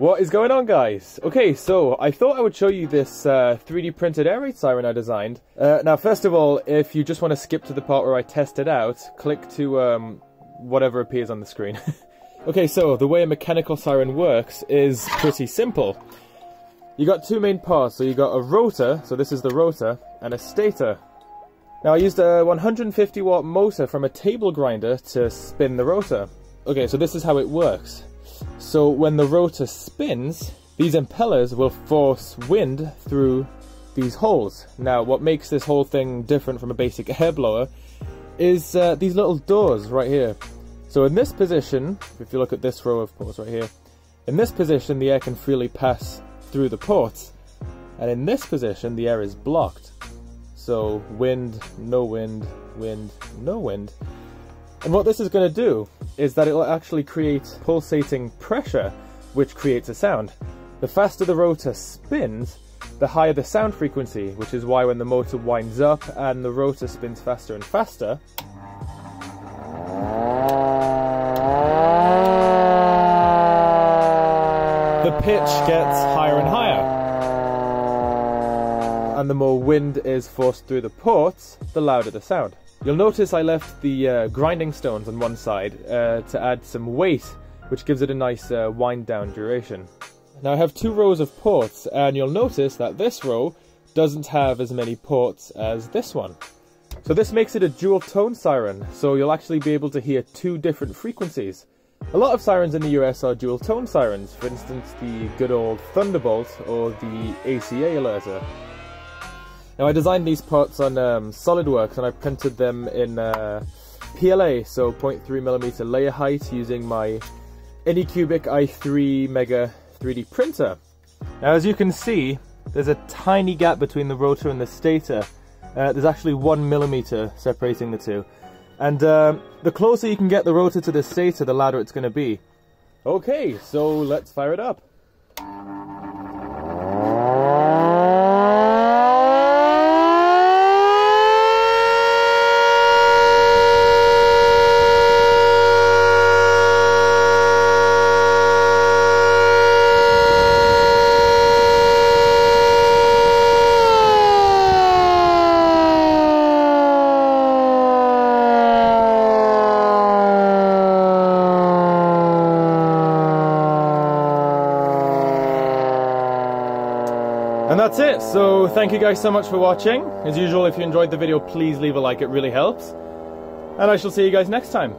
What is going on, guys? Okay, so I thought I would show you this 3D printed air raid siren I designed. Now, first of all, if you just want to skip to the part where I test it out, click to whatever appears on the screen. Okay, so the way a mechanical siren works is pretty simple. You got two main parts, so you got a rotor, so this is the rotor, and a stator. Now I used a 150 watt motor from a table grinder to spin the rotor. Okay, so this is how it works. So when the rotor spins, these impellers will force wind through these holes. Now what makes this whole thing different from a basic air blower is these little doors right here. So in this position, if you look at this row of ports right here, in this position the air can freely pass through the ports, and in this position the air is blocked. So wind, no wind, wind, no wind. And what this is going to do is that it will actually create pulsating pressure, which creates a sound. The faster the rotor spins, the higher the sound frequency, which is why when the motor winds up and the rotor spins faster and faster, the pitch gets higher and higher. And the more wind is forced through the ports, the louder the sound. You'll notice I left the grinding stones on one side to add some weight, which gives it a nice wind down duration. Now I have two rows of ports, and you'll notice that this row doesn't have as many ports as this one. So this makes it a dual tone siren, so you'll actually be able to hear two different frequencies. A lot of sirens in the US are dual tone sirens, for instance the good old Thunderbolt or the ACA allertor. Now I designed these parts on SolidWorks, and I printed them in PLA, so 0.3mm layer height, using my Anycubic i3 Mega 3D printer. Now as you can see, there's a tiny gap between the rotor and the stator. There's actually 1mm separating the two. And the closer you can get the rotor to the stator, the louder it's going to be. Okay, so let's fire it up. And that's it, so thank you guys so much for watching. As usual, if you enjoyed the video, please leave a like, it really helps. And I shall see you guys next time.